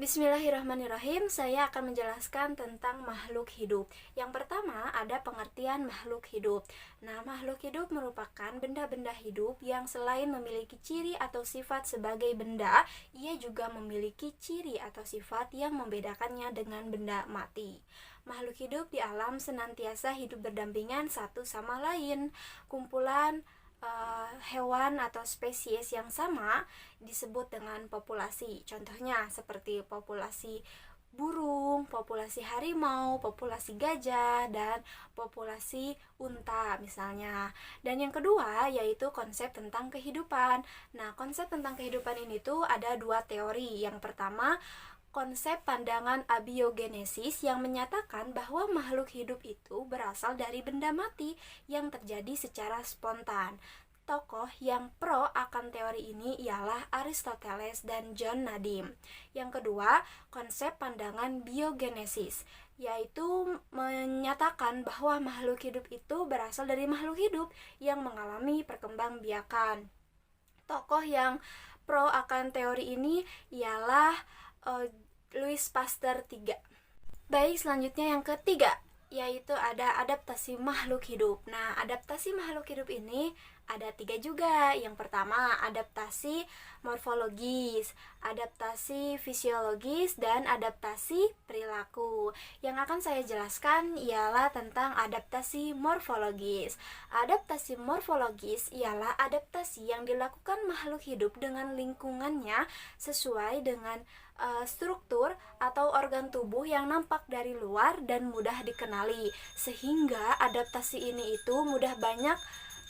Bismillahirrahmanirrahim. Saya akan menjelaskan tentang makhluk hidup. Yang pertama, ada pengertian makhluk hidup. Nah, makhluk hidup merupakan benda-benda hidup yang selain memiliki ciri atau sifat sebagai benda, ia juga memiliki ciri atau sifat yang membedakannya dengan benda mati. Makhluk hidup di alam senantiasa hidup berdampingan satu sama lain. Kumpulan hewan atau spesies yang sama disebut dengan populasi. Contohnya seperti populasi burung, populasi harimau, populasi gajah, dan populasi unta misalnya. Dan yang kedua yaitu konsep tentang kehidupan. Nah, konsep tentang kehidupan ini tuh ada dua teori. Yang pertama, konsep pandangan abiogenesis yang menyatakan bahwa makhluk hidup itu berasal dari benda mati yang terjadi secara spontan. Tokoh yang pro akan teori ini ialah Aristoteles dan John Nadim. Yang kedua, konsep pandangan biogenesis, yaitu menyatakan bahwa makhluk hidup itu berasal dari makhluk hidup yang mengalami perkembangbiakan. Tokoh yang pro akan teori ini ialah Louis Pasteur III. Baik, selanjutnya yang ketiga, yaitu ada adaptasi makhluk hidup. Nah, adaptasi makhluk hidup ini ada tiga juga. Yang pertama, adaptasi morfologis, adaptasi fisiologis, dan adaptasi perilaku. Yang akan saya jelaskan ialah tentang adaptasi morfologis. Adaptasi morfologis ialah adaptasi yang dilakukan makhluk hidup dengan lingkungannya sesuai dengan struktur atau organ tubuh yang nampak dari luar dan mudah dikenali, sehingga adaptasi ini itu mudah banyak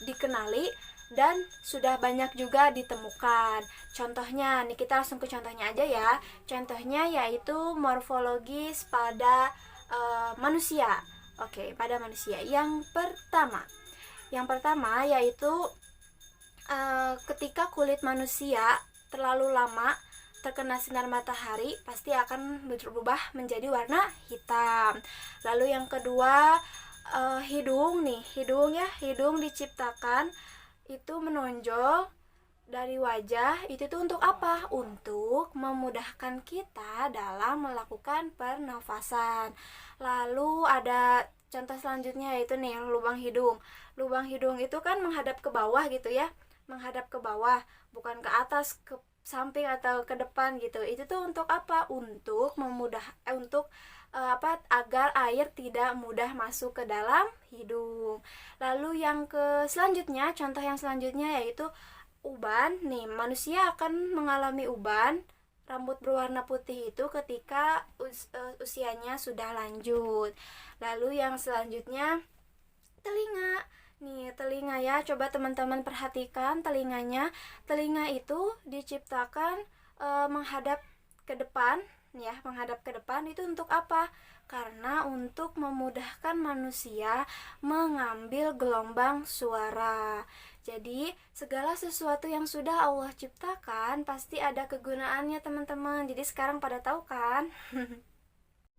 dikenali dan sudah banyak juga ditemukan. Contohnya, nih kita langsung ke contohnya aja ya. Contohnya yaitu morfologis pada manusia. Oke, pada manusia. Yang pertama yaitu ketika kulit manusia terlalu lama terkena sinar matahari pasti akan berubah menjadi warna hitam. Lalu yang kedua, hidung diciptakan itu menonjol dari wajah. Itu tuh untuk apa? Untuk memudahkan kita dalam melakukan pernafasan. Lalu ada contoh selanjutnya yaitu nih lubang hidung. Lubang hidung itu kan menghadap ke bawah gitu ya, menghadap ke bawah, bukan ke atas, ke samping atau ke depan gitu. Itu tuh untuk apa? Untuk agar air tidak mudah masuk ke dalam hidung. Lalu yang selanjutnya, contoh yang selanjutnya yaitu uban. Nih, manusia akan mengalami uban rambut berwarna putih itu ketika usianya sudah lanjut. Lalu yang selanjutnya telinga. Nih, telinga ya, coba teman-teman perhatikan telinganya. Telinga itu diciptakan menghadap ke depan, ya, menghadap ke depan. Itu untuk apa? Karena untuk memudahkan manusia mengambil gelombang suara. Jadi, segala sesuatu yang sudah Allah ciptakan pasti ada kegunaannya, teman-teman. Jadi sekarang pada tahu kan?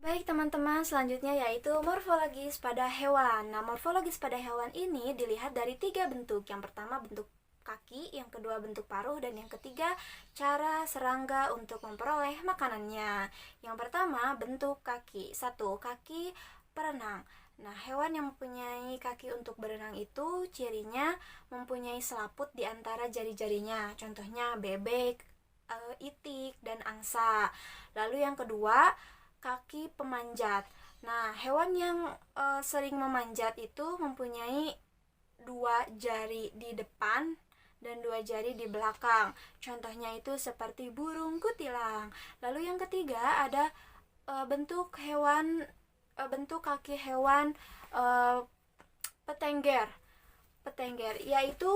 Baik teman-teman, selanjutnya yaitu morfologis pada hewan. Nah, morfologis pada hewan ini dilihat dari tiga bentuk. Yang pertama bentuk kaki, yang kedua bentuk paruh, dan yang ketiga cara serangga untuk memperoleh makanannya. Yang pertama bentuk kaki. 1. Kaki berenang. Nah, hewan yang mempunyai kaki untuk berenang itu cirinya mempunyai selaput di antara jari-jarinya. Contohnya bebek, itik, dan angsa. Lalu yang kedua, kaki pemanjat. Nah, hewan yang sering memanjat itu mempunyai 2 jari di depan dan 2 jari di belakang. Contohnya itu seperti burung kutilang. Lalu yang ketiga ada bentuk kaki hewan petengger. Yaitu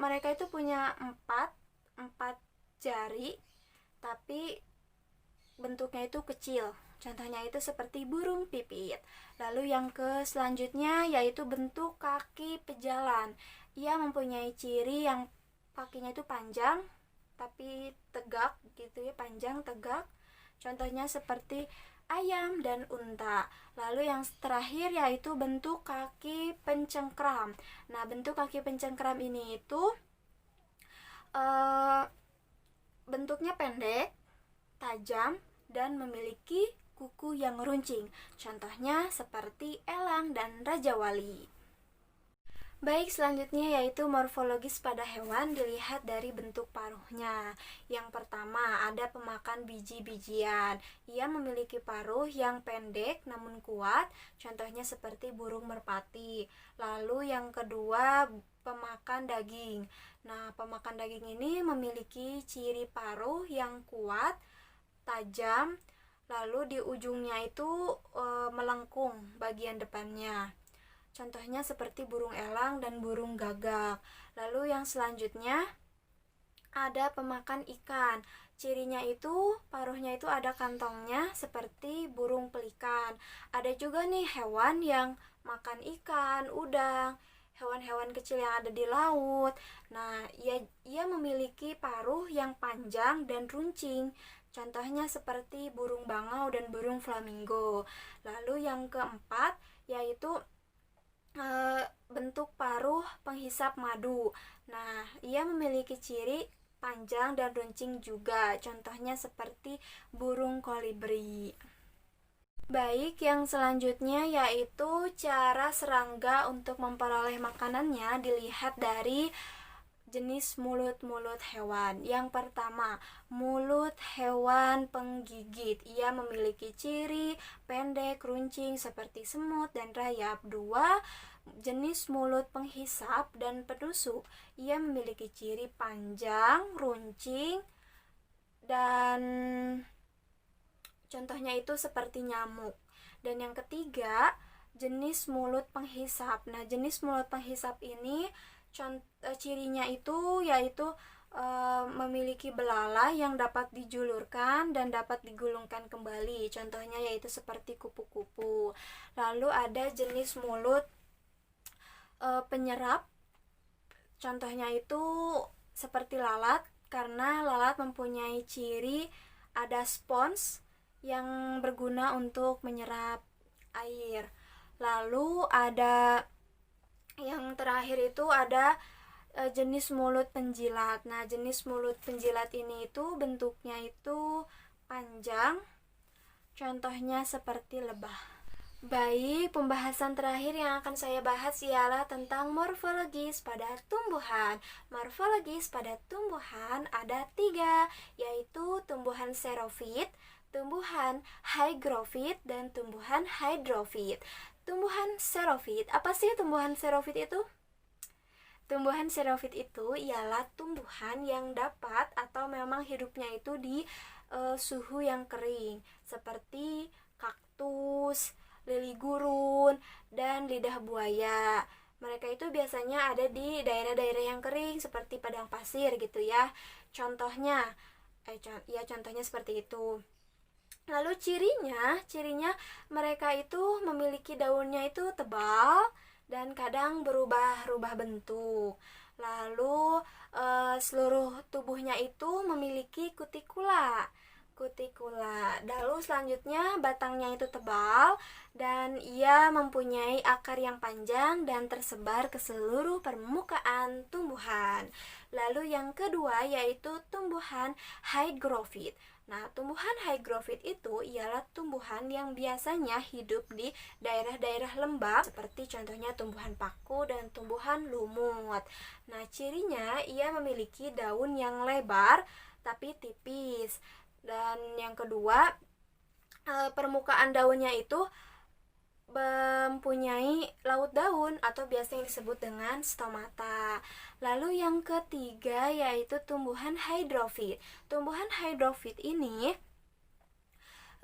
mereka itu punya 4 jari, tapi bentuknya itu kecil. Contohnya itu seperti burung pipit. Lalu yang selanjutnya yaitu bentuk kaki pejalan. Ia mempunyai ciri yang kakinya itu panjang tapi tegak gitu ya, panjang tegak. Contohnya seperti ayam dan unta. Lalu yang terakhir yaitu bentuk kaki pencengkram. Nah, bentuk kaki pencengkram ini itu bentuknya pendek, tajam, dan memiliki kuku yang runcing. Contohnya seperti elang dan raja wali. Baik, selanjutnya yaitu morfologis pada hewan dilihat dari bentuk paruhnya. Yang pertama, ada pemakan biji-bijian. Ia memiliki paruh yang pendek namun kuat, contohnya seperti burung merpati. Lalu yang kedua, pemakan daging. Nah, pemakan daging ini memiliki ciri paruh yang kuat, tajam, lalu di ujungnya itu melengkung bagian depannya. Contohnya seperti burung elang dan burung gagak. Lalu yang selanjutnya ada pemakan ikan. Cirinya itu paruhnya itu ada kantongnya seperti burung pelikan. Ada juga nih hewan yang makan ikan, udang, hewan-hewan kecil yang ada di laut. Nah, ia memiliki paruh yang panjang dan runcing. Contohnya seperti burung bangau dan burung flamingo. Lalu yang keempat yaitu bentuk paruh penghisap madu. Nah, ia memiliki ciri panjang dan runcing juga. Contohnya seperti burung kolibri. Baik, yang selanjutnya yaitu cara serangga untuk memperoleh makanannya dilihat dari jenis mulut-mulut hewan. Yang pertama, mulut hewan penggigit. Ia memiliki ciri pendek, runcing seperti semut dan rayap. Dua, jenis mulut penghisap dan penusuk. Ia memiliki ciri panjang, runcing, dan contohnya itu seperti nyamuk. Dan yang ketiga, jenis mulut penghisap. Nah, jenis mulut penghisap ini cirinya itu yaitu memiliki belalai yang dapat dijulurkan dan dapat digulungkan kembali. Contohnya yaitu seperti kupu-kupu. Lalu ada jenis mulut penyerap. Contohnya itu seperti lalat, karena lalat mempunyai ciri ada spons yang berguna untuk menyerap air. Lalu ada yang terakhir itu ada jenis mulut penjilat. Nah, jenis mulut penjilat ini itu bentuknya itu panjang, contohnya seperti lebah. Baik, pembahasan terakhir yang akan saya bahas ialah tentang morfologis pada tumbuhan. Morfologis pada tumbuhan ada 3, yaitu tumbuhan xerofit, tumbuhan hygrofit, dan tumbuhan hydrofit. Tumbuhan xerofit, apa sih tumbuhan xerofit itu? Tumbuhan xerofit itu ialah tumbuhan yang dapat atau memang hidupnya itu di suhu yang kering, seperti kaktus, lili gurun, dan lidah buaya. Mereka itu biasanya ada di daerah-daerah yang kering seperti padang pasir gitu ya. Contohnya, contohnya seperti itu. Lalu cirinya mereka itu memiliki daunnya itu tebal dan kadang berubah-ubah bentuk. Lalu seluruh tubuhnya itu memiliki kutikula. Lalu selanjutnya batangnya itu tebal dan ia mempunyai akar yang panjang dan tersebar ke seluruh permukaan tumbuhan. Lalu yang kedua yaitu tumbuhan hygrofit. Nah, tumbuhan hygrofit itu ialah tumbuhan yang biasanya hidup di daerah-daerah lembab seperti contohnya tumbuhan paku dan tumbuhan lumut. Nah, cirinya ia memiliki daun yang lebar tapi tipis. Dan yang kedua, permukaan daunnya itu mempunyai laut daun atau biasa yang disebut dengan stomata. Lalu yang ketiga yaitu tumbuhan hydrofit. Tumbuhan hydrofit ini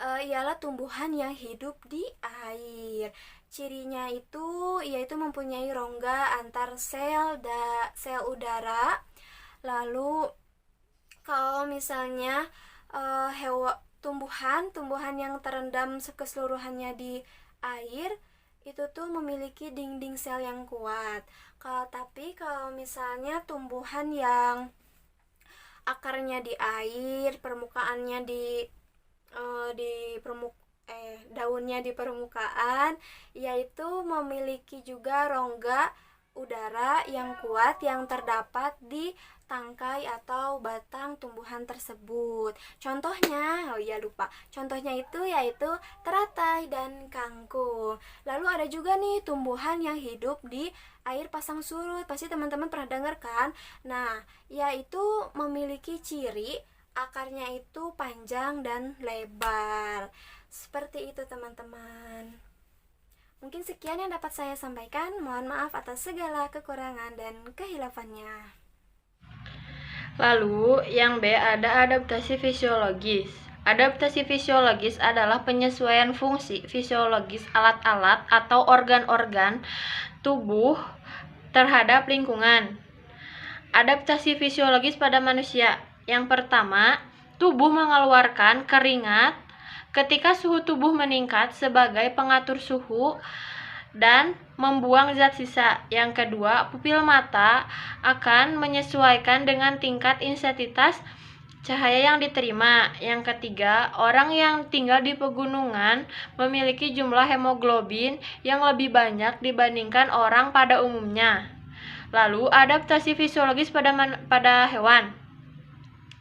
ialah tumbuhan yang hidup di air. Cirinya itu yaitu mempunyai rongga antar sel udara. Lalu kalau misalnya tumbuhan yang terendam keseluruhannya di air itu tuh memiliki dinding sel yang kuat. Tapi kalau misalnya tumbuhan yang akarnya di air, permukaannya daunnya di permukaan, yaitu memiliki juga rongga udara yang kuat yang terdapat di tangkai atau batang tumbuhan tersebut. Contohnya, contohnya itu yaitu teratai dan kangkung. Lalu ada juga nih tumbuhan yang hidup di air pasang surut. Pasti teman-teman pernah dengar kan? Nah, yaitu memiliki ciri akarnya itu panjang dan lebar. Seperti itu teman-teman. Mungkin sekian yang dapat saya sampaikan. Mohon maaf atas segala kekurangan dan kehilafannya. Lalu yang B ada adaptasi fisiologis. Adaptasi fisiologis adalah penyesuaian fungsi fisiologis alat-alat atau organ-organ tubuh terhadap lingkungan. Adaptasi fisiologis pada manusia. Yang pertama, tubuh mengeluarkan keringat ketika suhu tubuh meningkat sebagai pengatur suhu dan membuang zat sisa. Yang kedua, pupil mata akan menyesuaikan dengan tingkat intensitas cahaya yang diterima. Yang ketiga, orang yang tinggal di pegunungan memiliki jumlah hemoglobin yang lebih banyak dibandingkan orang pada umumnya. Lalu, adaptasi fisiologis pada hewan.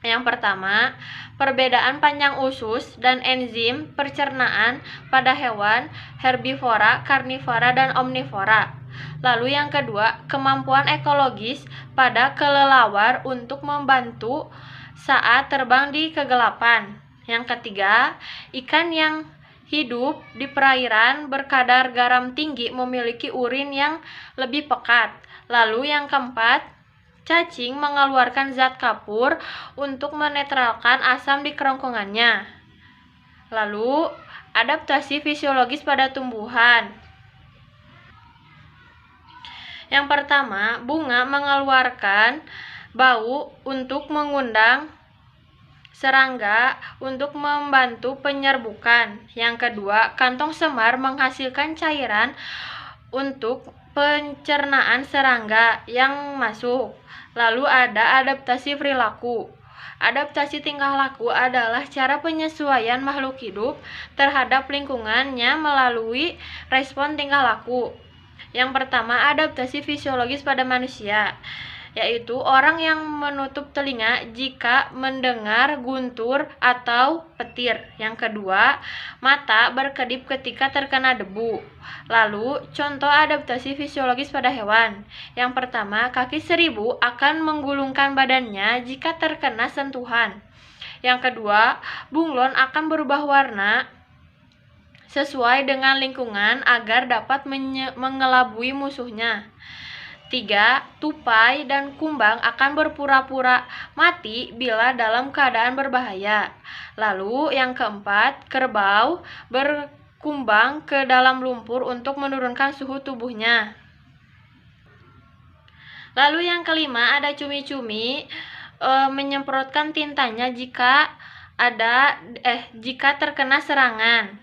Yang pertama, perbedaan panjang usus dan enzim pencernaan pada hewan herbivora, karnivora, dan omnivora. Lalu yang kedua, kemampuan ekologis pada kelelawar untuk membantu saat terbang di kegelapan. Yang ketiga, ikan yang hidup di perairan berkadar garam tinggi memiliki urin yang lebih pekat. Lalu yang keempat, cacing mengeluarkan zat kapur untuk menetralkan asam di kerongkongannya. Lalu, adaptasi fisiologis pada tumbuhan. Yang pertama, bunga mengeluarkan bau untuk mengundang serangga untuk membantu penyerbukan. Yang kedua, kantong semar menghasilkan cairan untuk pencernaan serangga yang masuk. Lalu ada adaptasi perilaku. Adaptasi tingkah laku adalah cara penyesuaian makhluk hidup terhadap lingkungannya melalui respon tingkah laku. Yang pertama, adaptasi fisiologis pada manusia, yaitu orang yang menutup telinga jika mendengar guntur atau petir. Yang kedua, mata berkedip ketika terkena debu. Lalu, contoh adaptasi fisiologis pada hewan. Yang pertama, kaki seribu akan menggulungkan badannya jika terkena sentuhan. Yang kedua, bunglon akan berubah warna sesuai dengan lingkungan agar dapat mengelabui musuhnya. 3. Tupai dan kumbang akan berpura-pura mati bila dalam keadaan berbahaya. Lalu yang keempat, kerbau berkumbang ke dalam lumpur untuk menurunkan suhu tubuhnya. Lalu yang kelima, ada cumi-cumi menyemprotkan tintanya jika terkena serangan.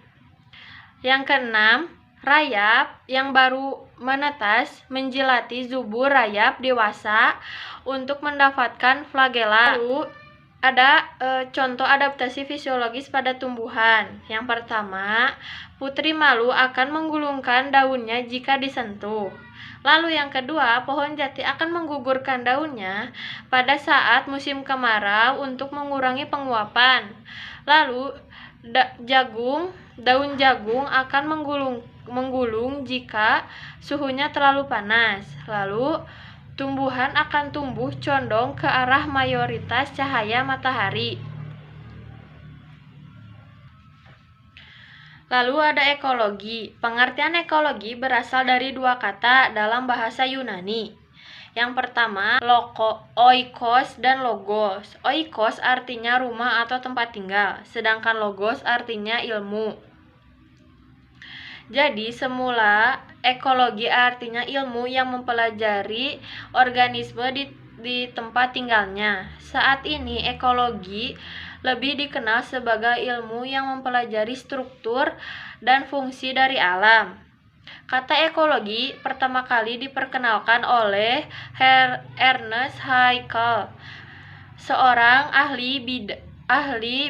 Yang keenam, rayap yang baru menetas menjilati zubur rayap dewasa untuk mendapatkan flagela. Lalu ada contoh adaptasi fisiologis pada tumbuhan. Yang pertama, putri malu akan menggulungkan daunnya jika disentuh. Lalu yang kedua, pohon jati akan menggugurkan daunnya pada saat musim kemarau untuk mengurangi penguapan. Lalu daun jagung akan menggulung jika suhunya terlalu panas. Lalu tumbuhan akan tumbuh condong ke arah mayoritas cahaya matahari. Lalu ada ekologi. Pengertian ekologi berasal dari dua kata dalam bahasa Yunani. Yang pertama, oikos dan logos. Oikos artinya rumah atau tempat tinggal, sedangkan logos artinya ilmu. Jadi, semula ekologi artinya ilmu yang mempelajari organisme di tempat tinggalnya. Saat ini, ekologi lebih dikenal sebagai ilmu yang mempelajari struktur dan fungsi dari alam. Kata ekologi pertama kali diperkenalkan oleh Ernest Haeckel, seorang ahli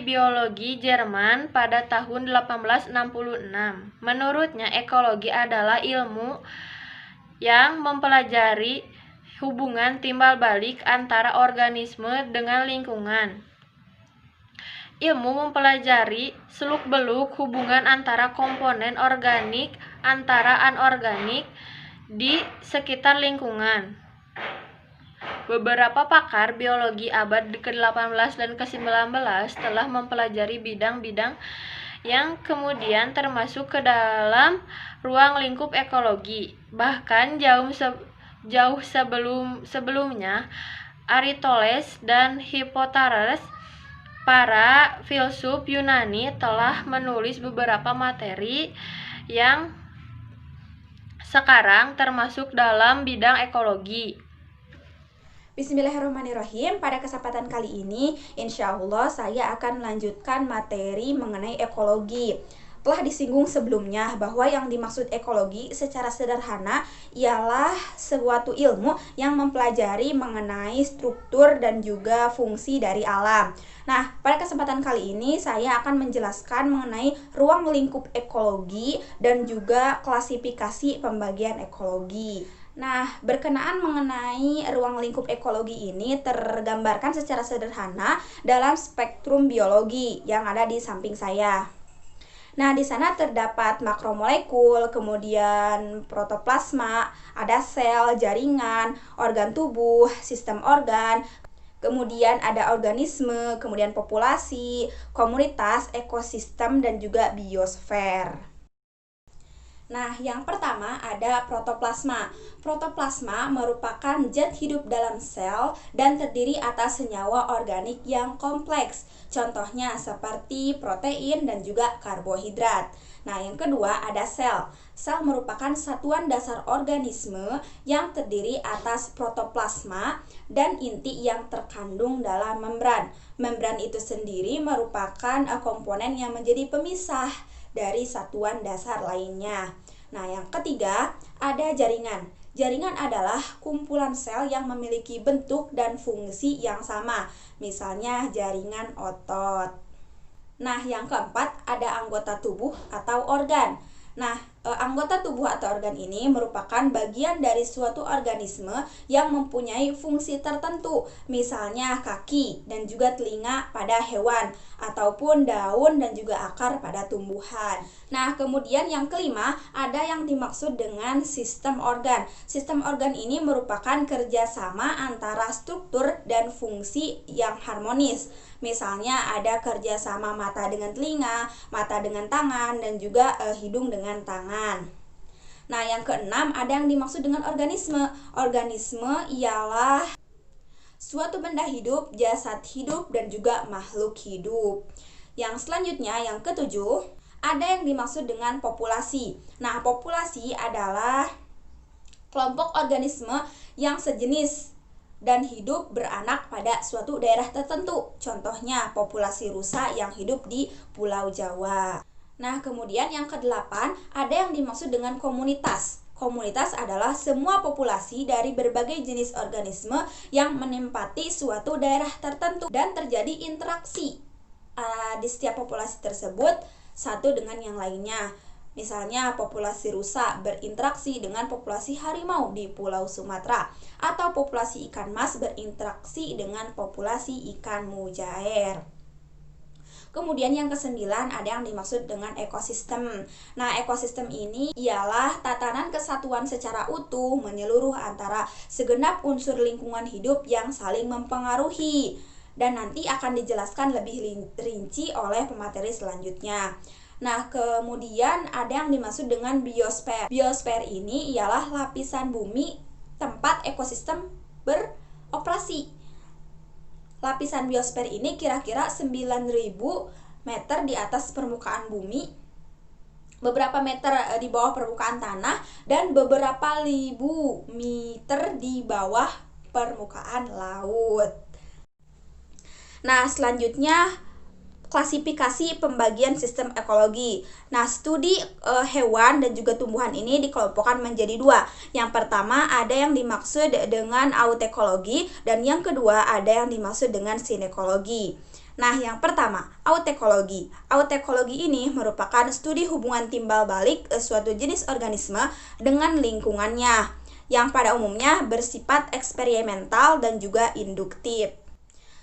biologi Jerman pada tahun 1866. Menurutnya, ekologi adalah ilmu yang mempelajari hubungan timbal balik antara organisme dengan lingkungan. Ilmu mempelajari seluk-beluk hubungan antara komponen organik antara anorganik di sekitar lingkungan. Beberapa pakar biologi abad ke-18 dan ke-19 telah mempelajari bidang-bidang yang kemudian termasuk ke dalam ruang lingkup ekologi. Bahkan jauh sebelumnya, Aristoteles dan Hippothales, para filsuf Yunani, telah menulis beberapa materi yang sekarang termasuk dalam bidang ekologi. Bismillahirrahmanirrahim. Pada kesempatan kali ini, insya Allah saya akan melanjutkan materi mengenai ekologi. Telah disinggung sebelumnya bahwa yang dimaksud ekologi secara sederhana ialah suatu ilmu yang mempelajari mengenai struktur dan juga fungsi dari alam. Nah, pada kesempatan kali ini saya akan menjelaskan mengenai ruang lingkup ekologi dan juga klasifikasi pembagian ekologi. Nah, berkenaan mengenai ruang lingkup ekologi ini tergambarkan secara sederhana dalam spektrum biologi yang ada di samping saya. Nah, di sana terdapat makromolekul, kemudian protoplasma, ada sel, jaringan, organ tubuh, sistem organ, kemudian ada organisme, kemudian populasi, komunitas, ekosistem, dan juga biosfer. Nah, yang pertama ada protoplasma. Protoplasma merupakan zat hidup dalam sel dan terdiri atas senyawa organik yang kompleks. Contohnya seperti protein dan juga karbohidrat. Nah, yang kedua ada sel. Sel merupakan satuan dasar organisme yang terdiri atas protoplasma dan inti yang terkandung dalam membran. Membran itu sendiri merupakan komponen yang menjadi pemisah dari satuan dasar lainnya. Nah, yang ketiga ada jaringan. Jaringan adalah kumpulan sel yang memiliki bentuk dan fungsi yang sama, misalnya jaringan otot. Nah, yang keempat ada anggota tubuh atau organ. Nah, anggota tubuh atau organ ini merupakan bagian dari suatu organisme yang mempunyai fungsi tertentu, misalnya kaki dan juga telinga pada hewan, ataupun daun dan juga akar pada tumbuhan. Nah, kemudian yang kelima ada yang dimaksud dengan sistem organ. Sistem organ ini merupakan kerjasama antara struktur dan fungsi yang harmonis. Misalnya ada kerjasama mata dengan telinga, mata dengan tangan, dan juga hidung dengan tangan. Nah, yang keenam ada yang dimaksud dengan organisme. Organisme ialah suatu benda hidup, jasad hidup, dan juga makhluk hidup. Yang selanjutnya, yang ketujuh, ada yang dimaksud dengan populasi. Nah, populasi adalah kelompok organisme yang sejenis dan hidup beranak pada suatu daerah tertentu. Contohnya populasi rusa yang hidup di Pulau Jawa. Nah, kemudian yang kedelapan ada yang dimaksud dengan komunitas. Komunitas adalah semua populasi dari berbagai jenis organisme yang menempati suatu daerah tertentu dan terjadi interaksi di setiap populasi tersebut satu dengan yang lainnya. Misalnya populasi rusa berinteraksi dengan populasi harimau di Pulau Sumatera, atau populasi ikan mas berinteraksi dengan populasi ikan mujair. Kemudian yang kesembilan ada yang dimaksud dengan ekosistem. Nah, ekosistem ini ialah tatanan kesatuan secara utuh menyeluruh antara segenap unsur lingkungan hidup yang saling mempengaruhi, dan nanti akan dijelaskan lebih rinci oleh pemateri selanjutnya. Nah, kemudian ada yang dimaksud dengan biosfer. Biosfer ini ialah lapisan bumi tempat ekosistem beroperasi. Lapisan biosfer ini kira-kira 9.000 meter di atas permukaan bumi, beberapa meter di bawah permukaan tanah, dan beberapa ribu meter di bawah permukaan laut. Nah, selanjutnya klasifikasi pembagian sistem ekologi. Nah, studi hewan dan juga tumbuhan ini dikelompokkan menjadi dua. Yang pertama ada yang dimaksud dengan autekologi, dan yang kedua ada yang dimaksud dengan sinekologi. Nah, yang pertama, autekologi. Autekologi ini merupakan studi hubungan timbal balik suatu jenis organisme dengan lingkungannya. yang pada umumnya bersifat eksperimental dan juga induktif.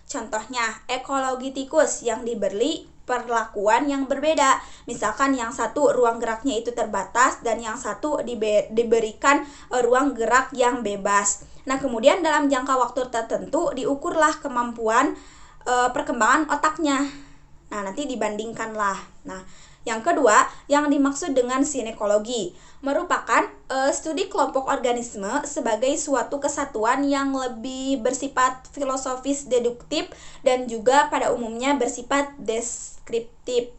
Contohnya, ekologi tikus yang diberi perlakuan yang berbeda. Misalkan yang satu ruang geraknya itu terbatas dan yang satu diberikan ruang gerak yang bebas. Nah, kemudian dalam jangka waktu tertentu diukurlah kemampuan perkembangan otaknya. Nah, nanti dibandingkanlah. Nah, yang kedua, yang dimaksud dengan sinekologi merupakan studi kelompok organisme sebagai suatu kesatuan yang lebih bersifat filosofis deduktif dan juga pada umumnya bersifat deskriptif.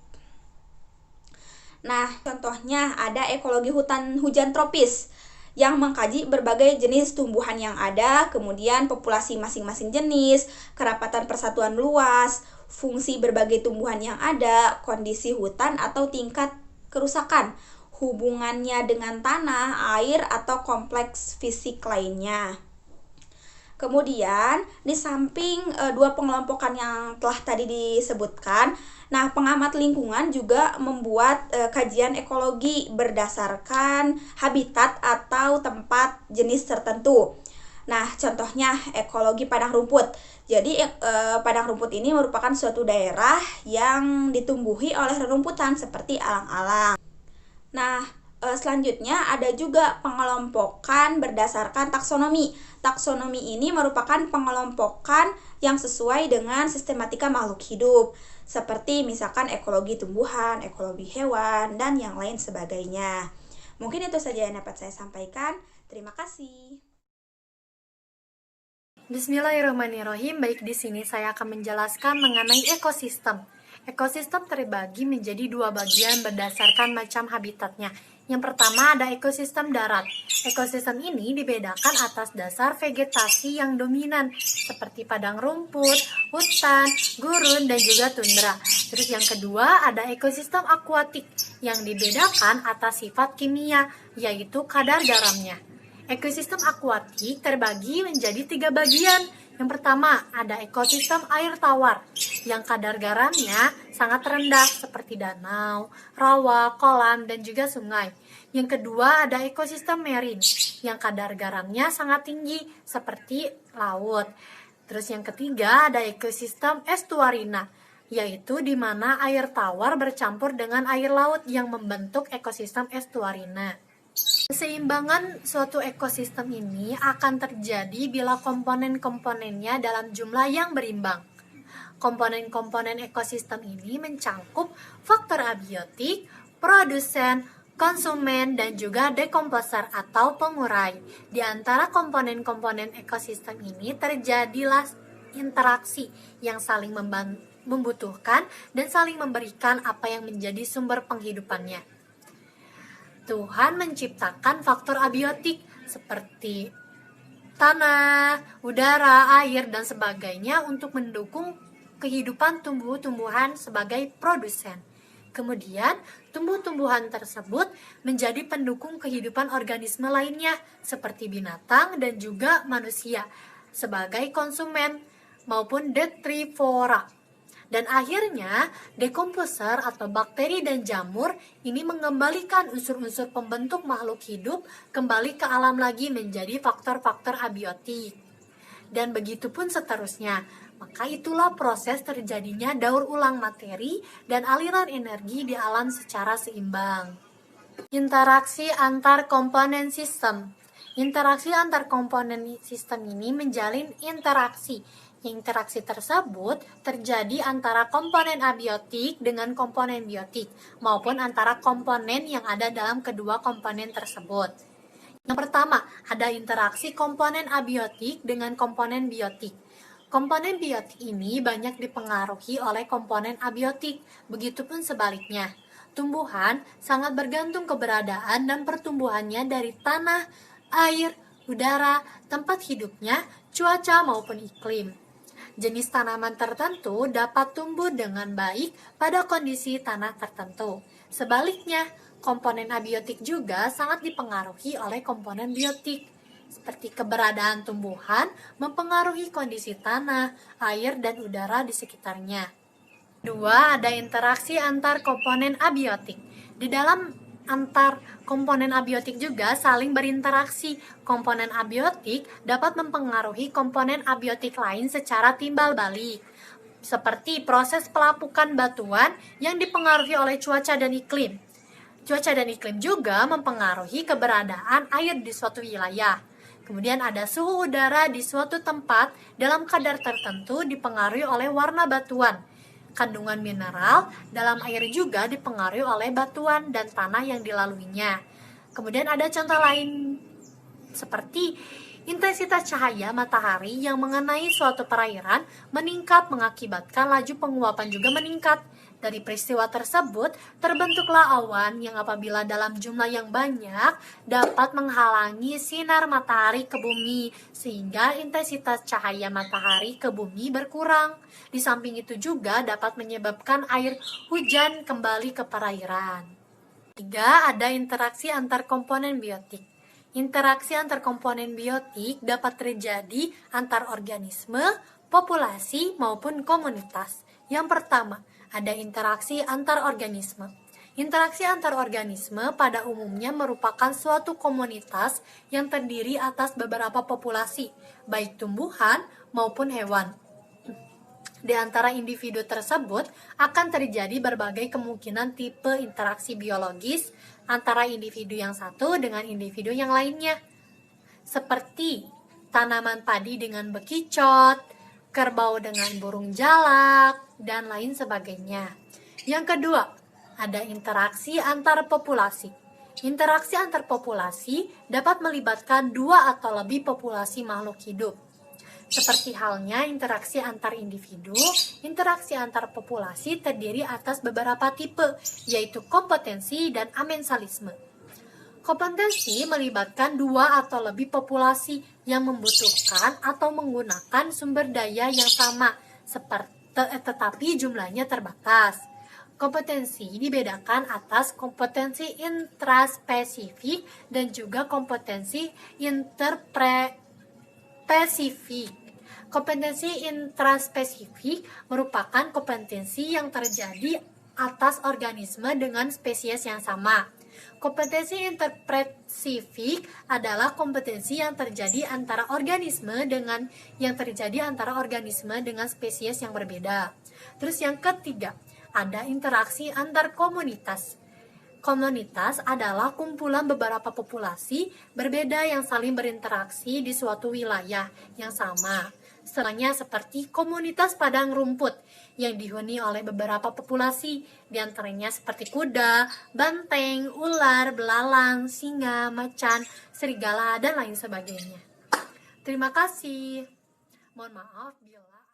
Nah, contohnya ada ekologi hutan hujan tropis yang mengkaji berbagai jenis tumbuhan yang ada, kemudian populasi masing-masing jenis, kerapatan persatuan luas, fungsi berbagai tumbuhan yang ada, kondisi hutan atau tingkat kerusakan, hubungannya dengan tanah, air, atau kompleks fisik lainnya. Kemudian, di samping dua pengelompokan yang telah tadi disebutkan, nah pengamat lingkungan juga membuat kajian ekologi berdasarkan habitat atau tempat jenis tertentu. Nah, contohnya ekologi padang rumput. Jadi, padang rumput ini merupakan suatu daerah yang ditumbuhi oleh rerumputan seperti alang-alang. Nah, selanjutnya ada juga pengelompokan berdasarkan taksonomi. Taksonomi ini merupakan pengelompokan yang sesuai dengan sistematika makhluk hidup, seperti misalkan ekologi tumbuhan, ekologi hewan, dan yang lain sebagainya. Mungkin itu saja yang dapat saya sampaikan. Terima kasih. Bismillahirrahmanirrahim. Baik, di sini saya akan menjelaskan mengenai ekosistem. Ekosistem terbagi menjadi dua bagian berdasarkan macam habitatnya. Yang pertama ada ekosistem darat. Ekosistem ini dibedakan atas dasar vegetasi yang dominan seperti padang rumput, hutan, gurun, dan juga tundra. Terus yang kedua ada ekosistem akuatik yang dibedakan atas sifat kimia, yaitu kadar garamnya. Ekosistem akuatik terbagi menjadi 3 bagian. Yang pertama, ada ekosistem air tawar yang kadar garamnya sangat rendah seperti danau, rawa, kolam, dan juga sungai. Yang kedua, ada ekosistem marine yang kadar garamnya sangat tinggi seperti laut. Terus yang ketiga, ada ekosistem estuarina, yaitu di mana air tawar bercampur dengan air laut yang membentuk ekosistem estuarina. Keseimbangan suatu ekosistem ini akan terjadi bila komponen-komponennya dalam jumlah yang berimbang. Komponen-komponen ekosistem ini mencangkup faktor abiotik, produsen, konsumen, dan juga dekomposer atau pengurai. Di antara komponen-komponen ekosistem ini terjadilah interaksi yang saling membutuhkan dan saling memberikan apa yang menjadi sumber penghidupannya. Tuhan menciptakan faktor abiotik seperti tanah, udara, air, dan sebagainya untuk mendukung kehidupan tumbuh-tumbuhan sebagai produsen. Kemudian, tumbuh-tumbuhan tersebut menjadi pendukung kehidupan organisme lainnya seperti binatang dan juga manusia sebagai konsumen maupun detrivora. Dan akhirnya, dekomposer atau bakteri dan jamur ini mengembalikan unsur-unsur pembentuk makhluk hidup kembali ke alam lagi menjadi faktor-faktor abiotik. Dan begitu pun seterusnya. Maka itulah proses terjadinya daur ulang materi dan aliran energi di alam secara seimbang. Interaksi antar komponen sistem. Interaksi antar komponen sistem ini menjalin interaksi. Interaksi tersebut terjadi antara komponen abiotik dengan komponen biotik maupun antara komponen yang ada dalam kedua komponen tersebut. Yang pertama, ada interaksi komponen abiotik dengan komponen biotik. Komponen biotik ini banyak dipengaruhi oleh komponen abiotik, begitupun sebaliknya. Tumbuhan sangat bergantung keberadaan dan pertumbuhannya dari tanah, air, udara, tempat hidupnya, cuaca maupun iklim. Jenis tanaman tertentu dapat tumbuh dengan baik pada kondisi tanah tertentu. Sebaliknya, komponen abiotik juga sangat dipengaruhi oleh komponen biotik. Seperti keberadaan tumbuhan mempengaruhi kondisi tanah, air, dan udara di sekitarnya. Kedua, ada interaksi antar komponen abiotik. Di dalam antar komponen abiotik juga saling berinteraksi. Komponen abiotik dapat mempengaruhi komponen abiotik lain secara timbal balik, seperti proses pelapukan batuan yang dipengaruhi oleh cuaca dan iklim. Cuaca dan iklim juga mempengaruhi keberadaan air di suatu wilayah. Kemudian ada suhu udara di suatu tempat dalam kadar tertentu dipengaruhi oleh warna batuan. Kandungan mineral dalam air juga dipengaruhi oleh batuan dan tanah yang dilaluinya. Kemudian ada contoh lain seperti intensitas cahaya matahari yang mengenai suatu perairan meningkat mengakibatkan laju penguapan juga meningkat. Dari peristiwa tersebut, terbentuklah awan yang apabila dalam jumlah yang banyak dapat menghalangi sinar matahari ke bumi, sehingga intensitas cahaya matahari ke bumi berkurang. Di samping itu juga dapat menyebabkan air hujan kembali ke perairan. 3. Ada interaksi antar komponen biotik. Interaksi antar komponen biotik dapat terjadi antar organisme, populasi, maupun komunitas. Yang pertama, ada interaksi antar organisme. Interaksi antar organisme pada umumnya merupakan suatu komunitas yang terdiri atas beberapa populasi, baik tumbuhan maupun hewan. Di antara individu tersebut akan terjadi berbagai kemungkinan tipe interaksi biologis antara individu yang satu dengan individu yang lainnya, seperti tanaman padi dengan bekicot, kerbau dengan burung jalak, dan lain sebagainya. Yang kedua, ada interaksi antar populasi. Interaksi antar populasi dapat melibatkan dua atau lebih populasi makhluk hidup. Seperti halnya interaksi antar individu, interaksi antar populasi terdiri atas beberapa tipe, yaitu kompetensi dan amensalisme. Kompetensi melibatkan dua atau lebih populasi yang membutuhkan atau menggunakan sumber daya yang sama, tetapi jumlahnya terbatas. Kompetensi dibedakan atas kompetensi intraspesifik dan juga kompetensi interspesifik. Kompetensi intraspesifik merupakan kompetensi yang terjadi atas organisme dengan spesies yang sama. Kompetensi interspesifik adalah kompetensi yang terjadi antara organisme dengan spesies yang berbeda. Terus yang ketiga, ada interaksi antar komunitas. Komunitas adalah kumpulan beberapa populasi berbeda yang saling berinteraksi di suatu wilayah yang sama. Selanjutnya seperti komunitas padang rumput yang dihuni oleh beberapa populasi, diantaranya seperti kuda, banteng, ular, belalang, singa, macan, serigala, dan lain sebagainya. Terima kasih. Mohon maaf bila